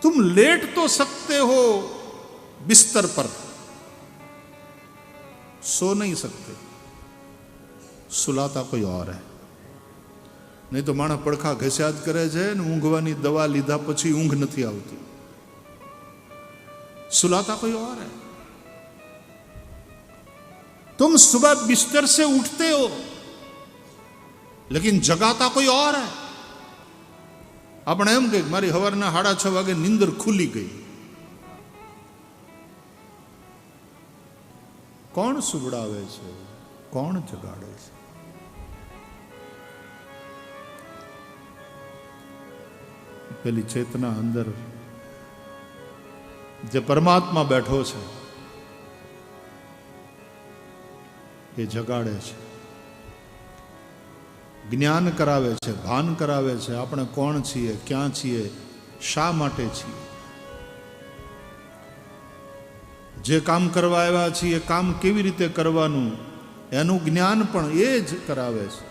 तुम लेट तो सकते हो बिस्तर पर, सो नहीं सकते, सुलाता कोई और है। नहीं तो माणस પડખા ઘસ્યા જ કરે છે ને ઊંઘવાની દવા લીધા પછી ઊંઘ નથી આવતી। सुलाता कोई और है। तुम सुबह बिस्तर से उठते हो लेकिन जगाता कोई और है। આપણે એમ કે મારી સવારના 6:30 વાગે નીંદર ખુલી ગઈ, કોણ સુવડાવે છે, કોણ જગાડે છે? પેલી ચેતના અંદર જે પરમાત્મા બેઠો છે એ જગાડે છે, જ્ઞાન કરાવે છે, ભાન કરાવે છે આપણે કોણ છીએ, ક્યાં છીએ, શા માટે છીએ। જે કામ કરવા આવ્યા છીએ કામ કેવી રીતે કરવાનું એનું જ્ઞાન પણ એ જ કરાવે છે।